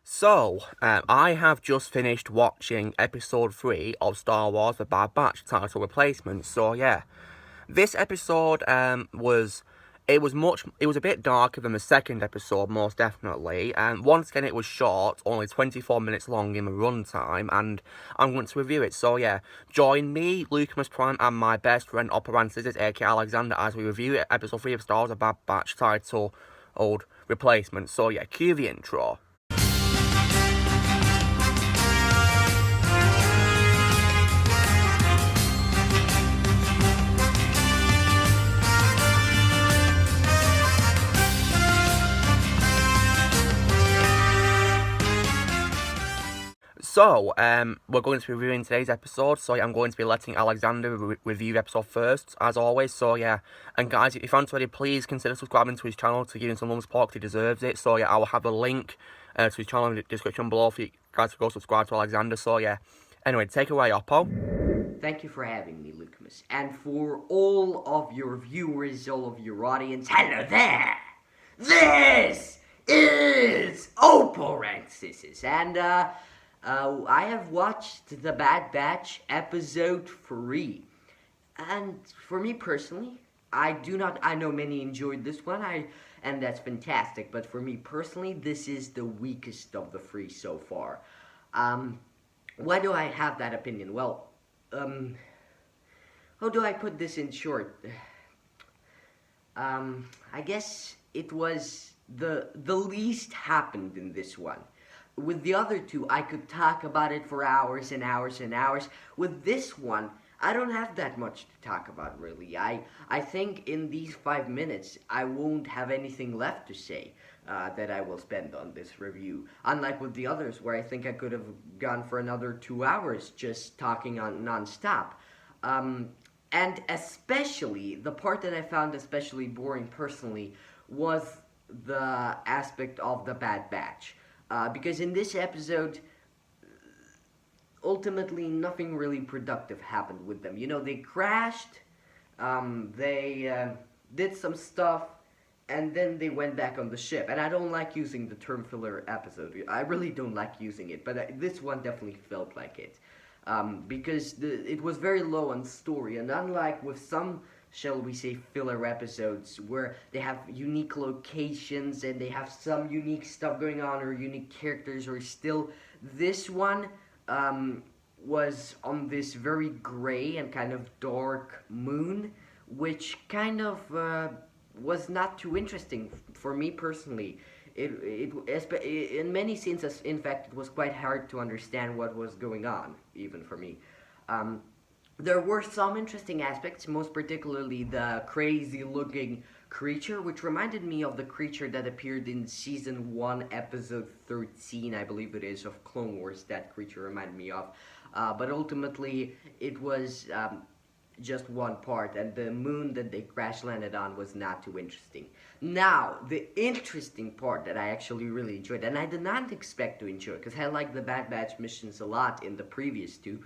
I have just finished watching episode 3 of Star Wars The Bad Batch, title replacement. This episode it was a bit darker than the second episode, most definitely. And once again, it was short, only 24 minutes long in the runtime, and I'm going to review it. Join me, Lucamus Prime, and my best friend Oppo Ranscisis, aka Alexander, as we review episode 3 of Star Wars The Bad Batch, title old replacement. Cue the intro. We're going to be reviewing today's episode. I'm going to be letting Alexander review the episode first, as always. And guys, if you haven't already, please consider subscribing to his channel to give him some love and support, because he deserves it. I will have a link to his channel in the description below for you guys to go subscribe to Alexander. Anyway, take it away, Oppo. Thank you for having me, Lucamus. And for all of your viewers, all of your audience, hello there! This is Oppo Ranscisis, and I have watched The Bad Batch episode 3. And for me personally, I know many enjoyed this one, and that's fantastic, but for me personally, this is the weakest of the 3 so far. Why do I have that opinion? Well, how do I put this in short? I guess it was the least happened in this one. With the other two, I could talk about it for hours and hours and hours. With this one, I don't have that much to talk about, really. I think in these 5 minutes, I won't have anything left to say that I will spend on this review. Unlike with the others, where I think I could have gone for another 2 hours just talking on non-stop. And especially, the part that I found especially boring personally was the aspect of the Bad Batch. Because in this episode, ultimately nothing really productive happened with them. You know, they crashed, they did some stuff, and then they went back on the ship. And I don't like using the term filler episode. I really don't like using it, but this one definitely felt like it. Because it was very low on story, and unlike with some, shall we say, filler episodes where they have unique locations and they have some unique stuff going on or unique characters, or still this one was on this very gray and kind of dark moon, which kind of was not too interesting for me personally. In many scenes, in fact, it was quite hard to understand what was going on, even for me. There were some interesting aspects, most particularly the crazy-looking creature, which reminded me of the creature that appeared in Season 1, Episode 13, I believe it is, of Clone Wars. That creature reminded me of. But ultimately, it was just one part, and the moon that they crash-landed on was not too interesting. Now, the interesting part that I actually really enjoyed, and I did not expect to enjoy, because I liked the Bad Batch missions a lot in the previous two,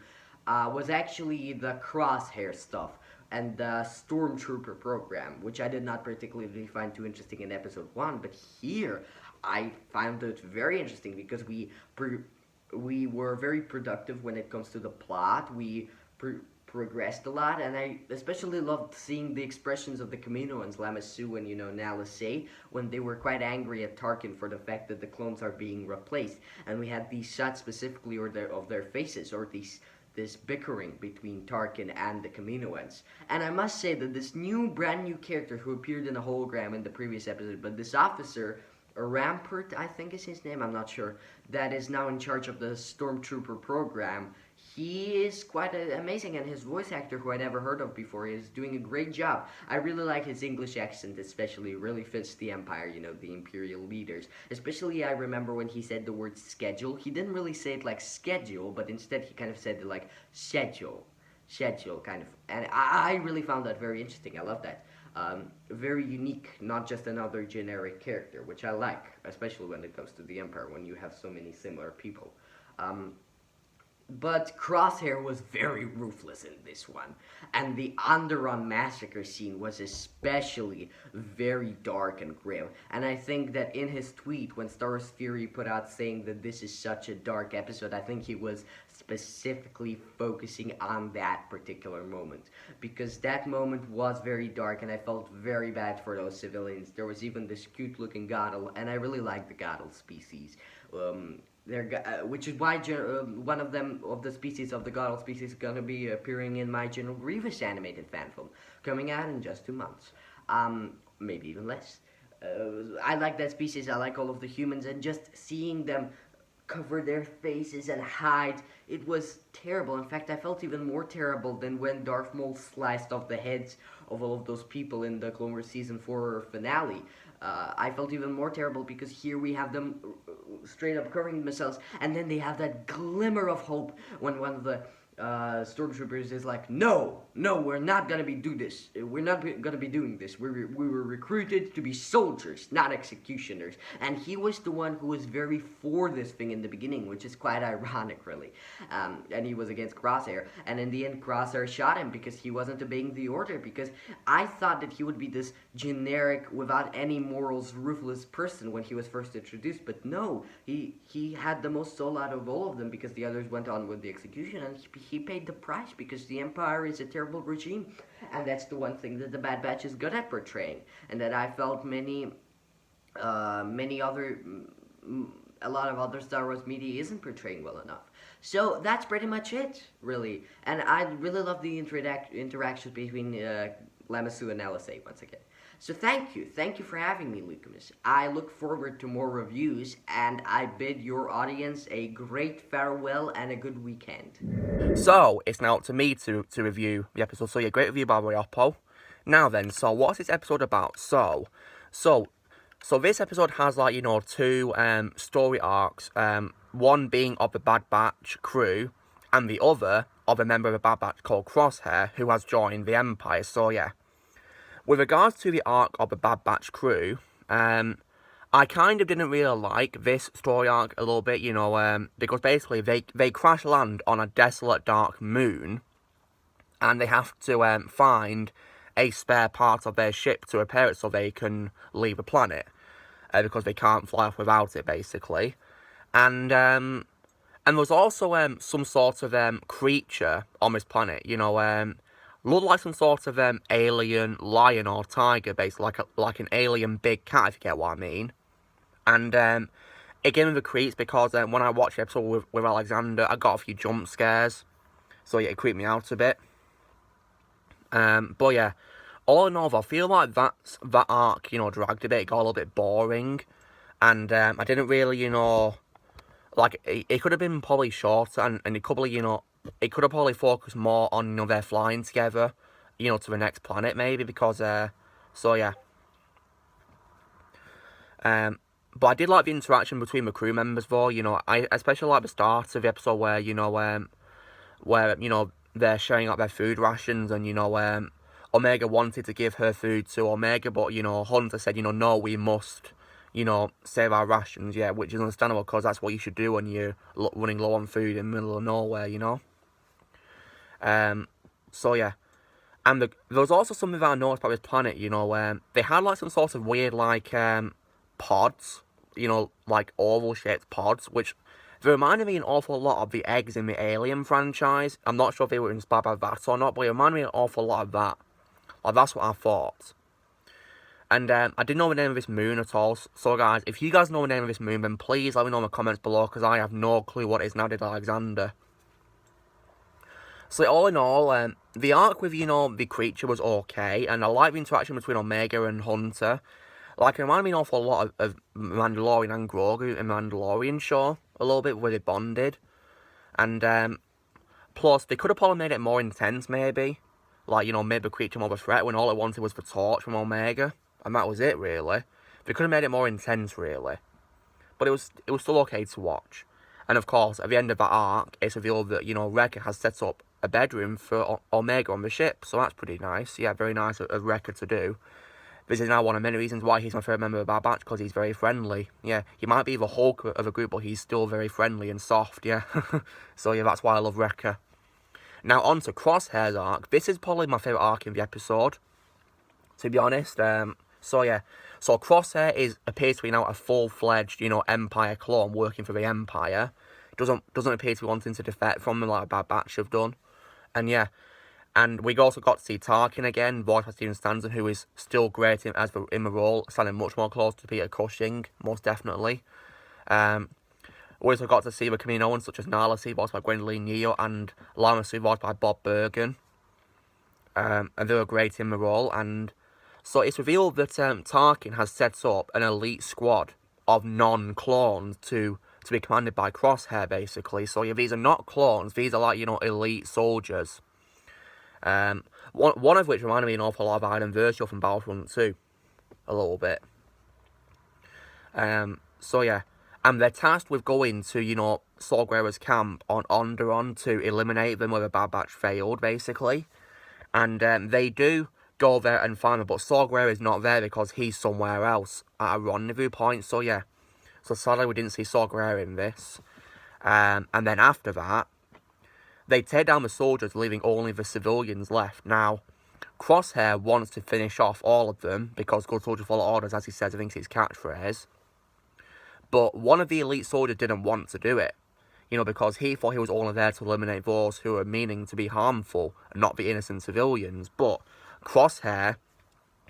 was actually the crosshair stuff and the Stormtrooper program, which I did not particularly find too interesting in episode 1, but here I found it very interesting because we were very productive when it comes to the plot. We progressed a lot, and I especially loved seeing the expressions of the Kaminoans, Lama Su and, Nala Se, when they were quite angry at Tarkin for the fact that the clones are being replaced. And we had these shots specifically of their faces, or this bickering between Tarkin and the Kaminoans. And I must say that this brand new character who appeared in a hologram in the previous episode, but this officer, Rampart, I think is his name, I'm not sure, that is now in charge of the Stormtrooper program, he is quite amazing, and his voice actor, who I never heard of before, is doing a great job. I really like his English accent, especially. It really fits the Empire, the Imperial leaders. Especially, I remember when he said the word schedule. He didn't really say it like schedule, but instead he kind of said it like schedule, kind of. And I really found that very interesting. I love that. Very unique, not just another generic character, which I like, especially when it comes to the Empire, when you have so many similar people. But Crosshair was very ruthless in this one. And the Onderon massacre scene was especially very dark and grim. And I think that in his tweet, when Star Wars Fury put out saying that this is such a dark episode, I think he was specifically focusing on that particular moment. Because that moment was very dark, and I felt very bad for those civilians. There was even this cute looking Goddle, and I really like the Goddle species. Which is why one of them, of the species of the Goddle species, is gonna be appearing in my General Grievous animated fan film, coming out in just 2 months, maybe even less. I like that species. I like all of the humans, and just seeing them cover their faces and hide, it was terrible. In fact, I felt even more terrible than when Darth Maul sliced off the heads of all of those people in the Clone Wars Season 4 finale. I felt even more terrible because here we have them straight up covering themselves, and then they have that glimmer of hope when one of the stormtroopers is like, no, we're not gonna do this. We're not gonna be doing this. We were recruited to be soldiers, not executioners. And he was the one who was very for this thing in the beginning, which is quite ironic, really. And he was against Crosshair. And in the end, Crosshair shot him because he wasn't obeying the order. Because I thought that he would be this generic, without any morals, ruthless person when he was first introduced. But no, he had the most soul out of all of them because the others went on with the execution, and he paid the price because the Empire is a terrible regime. And that's the one thing that the Bad Batch is good at portraying, and that I felt a lot of other Star Wars media isn't portraying well enough. So that's pretty much it, really. And I really love the interactions between Lamassu and LSA once again. So thank you for having me, Lucamus. I look forward to more reviews, and I bid your audience a great farewell and a good weekend. So, it's now up to me to review the episode. So, yeah, great review by the way, Oppo. Now then, so what's this episode about? So this episode has, like, you know, two story arcs. One being of the Bad Batch crew, and the other of a member of the Bad Batch called Crosshair, who has joined the Empire. So, yeah. With regards to the arc of the Bad Batch crew, I kind of didn't really like this story arc a little bit, you know, because basically they crash land on a desolate dark moon, and they have to find a spare part of their ship to repair it so they can leave the planet, because they can't fly off without it, basically. And there's also some sort of creature on this planet, you know, looked like some sort of alien lion or tiger, basically, like an alien big cat, if you get what I mean. And it gave me the creeps because when I watched the episode with Alexander, I got a few jump scares. So yeah, it creeped me out a bit. But yeah, all in all, I feel like that arc, you know, dragged a bit. It got a little bit boring. And I didn't really, you know, like, it could have been probably shorter, and it could have, you know, it could have probably focused more on, you know, their flying together, you know, to the next planet, maybe, because, so, yeah. But I did like the interaction between the crew members, though, you know, I especially like the start of the episode where, you know, they're sharing out their food rations, and, you know, Omega wanted to give her food to Omega, but, you know, Hunter said, you know, no, we must, you know, save our rations, yeah, which is understandable, because that's what you should do when you're running low on food in the middle of nowhere, you know. So yeah, and there was also something that I noticed about this planet, you know, they had, like, some sort of weird, like, pods, you know, like oval-shaped pods, which they reminded me an awful lot of the eggs in the Alien franchise. I'm not sure if they were inspired by that or not, but it reminded me an awful lot of that. Like, that's what I thought. And I didn't know the name of this moon at all. So guys, if you guys know the name of this moon, then please let me know in the comments below, because I have no clue what it is now, did Alexander. So all in all, the arc with, you know, the creature was okay, and I like the interaction between Omega and Hunter. Like, it reminded me an awful lot of Mandalorian and Grogu in Mandalorian show, a little bit, where they bonded. And plus, they could have probably made it more intense, maybe. Like, you know, made the creature more of a threat when all it wanted was the torch from Omega. And that was it, really. They could have made it more intense, really. But it was still okay to watch. And of course, at the end of that arc, it's revealed that, you know, Wrecker has set up a bedroom for Omega on the ship. So that's pretty nice. Yeah, very nice of Wrecker to do. this is now one of many reasons why he's my favourite member of Bad Batch, because he's very friendly. Yeah, he might be the Hulk of a group, but he's still very friendly and soft, yeah. So yeah, that's why I love Wrecker. Now on to Crosshair's arc. This is probably my favourite arc in the episode, to be honest. So yeah, so Crosshair appears to be now a full-fledged, Empire clone working for the Empire. Doesn't appear to be wanting to defect from them like a Bad Batch have done. And yeah, and we also got to see Tarkin again, voiced by Steven Stanton, who is still great in the role, standing much more close to Peter Cushing, most definitely. We also got to see the Kaminoans such as Nalasi, voiced by Gwendoline Neo, and Lama Su, voiced by Bob Bergen. And they were great in the role. And so it's revealed that Tarkin has set up an elite squad of non-clones to be commanded by Crosshair, basically. So yeah, these are not clones, these are like, elite soldiers. One of which reminded me an awful lot of Iden Versio from Battlefront 2. A little bit. So yeah. And they're tasked with going to, Saw Gerrera's camp on Onderon to eliminate them where the Bad Batch failed, basically. And they do go there and find them, but Saw Gerrera is not there because he's somewhere else at a rendezvous point. So yeah. So sadly we didn't see Saw Gerrera in this. And then after that, they take down the soldiers, leaving only the civilians left. Now, Crosshair wants to finish off all of them, because good soldiers follow orders, as he says, I think it's his catchphrase. But one of the elite soldiers didn't want to do it, because he thought he was only there to eliminate those who were meaning to be harmful, and not the innocent civilians. But Crosshair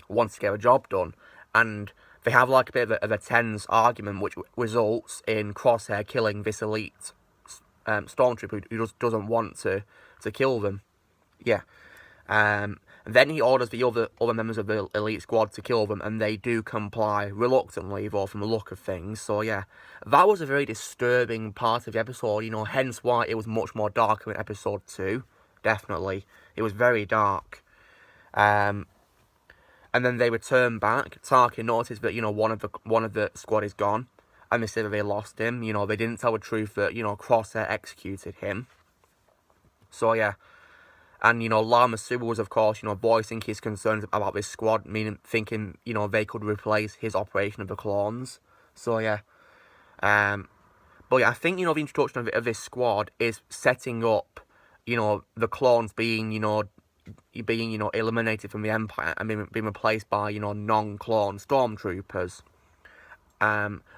wants to get a job done, and they have like a bit of a tense argument, which results in Crosshair killing this elite stormtrooper who just doesn't want to kill them. Yeah. Then he orders the other members of the elite squad to kill them, and they do comply reluctantly, though, from the look of things. So yeah, that was a very disturbing part of the episode, hence why it was much more darker in episode 2. Definitely. It was very dark. And then they return back. Tarkin notices that, one of the squad is gone. And they say that they lost him. They didn't tell the truth that, Crosshair executed him. So, yeah. And, Lama Su was, of course, voicing his concerns about this squad, thinking, they could replace his operation of the clones. So, yeah. But, yeah, I think, the introduction of this squad is setting up, the clones being eliminated from the Empire and being replaced by, non-clone stormtroopers.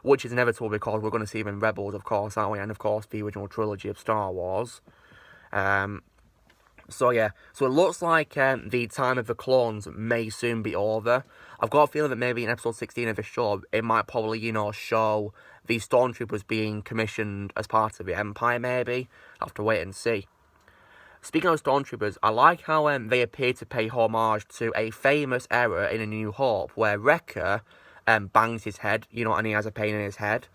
Which is inevitable because we're going to see them in Rebels, of course, aren't we? And, of course, the original trilogy of Star Wars. So, yeah. So, it looks like the time of the clones may soon be over. I've got a feeling that maybe in episode 16 of the show, it might probably, show the stormtroopers being commissioned as part of the Empire, maybe. I'll have to wait and see. Speaking of stormtroopers, I like how they appear to pay homage to a famous era in A New Hope, where Wrecker bangs his head, and he has a pain in his head.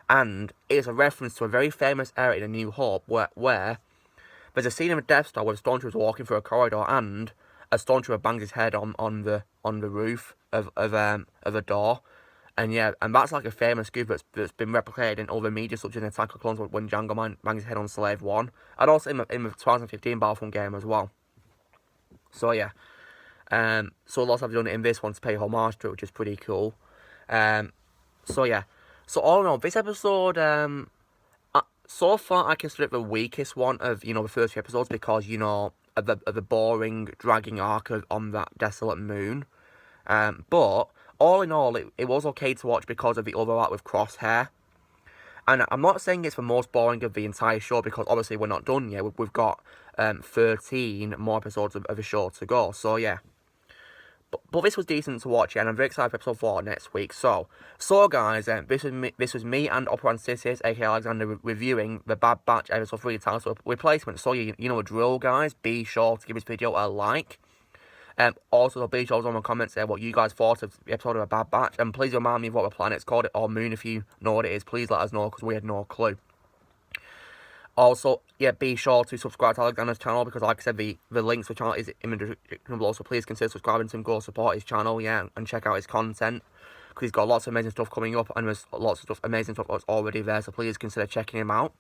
And it's a reference to a very famous era in A New Hope where there's a scene of a Death Star where the stormtroopers are walking through a corridor and a stormtrooper bangs his head on the roof of a door. And yeah, and that's like a famous goof that's been replicated in other media, such as in Attack of Clones when Jango bangs his head on Slave 1. And also in the 2015 Battlefront game as well. So yeah. So lots have done it in this one to pay homage to it, which is pretty cool. So yeah. So all in all, this episode, so far I consider it the weakest one of, the first few episodes because, of the boring, dragging arc on that desolate moon. But all in all, it was okay to watch because of the other arc with Crosshair. And I'm not saying it's the most boring of the entire show because obviously we're not done yet. We've got 13 more episodes of the show to go. So yeah. But this was decent to watch, and I'm very excited for episode 4 next week. So guys, this was me and Oppo Ranscisis, aka Alexander, reviewing the Bad Batch episode 3 title replacement. So you know the drill, guys. Be sure to give this video a like. Also, be sure to in the comments say what you guys thought of the episode of a Bad Batch, and please remind me of what the planet's called, or moon if you know what it is. Please let us know because we had no clue. Also, yeah, be sure to subscribe to Alexander's channel because, like I said, the links to the channel is in the description below. So please consider subscribing to him, go support his channel, yeah, and check out his content because he's got lots of amazing stuff coming up and there's lots of amazing stuff that's already there. So please consider checking him out.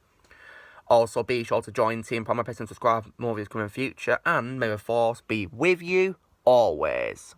Also, be sure to join Team Prime and subscribe. More videos coming in the future, and may the Force be with you always.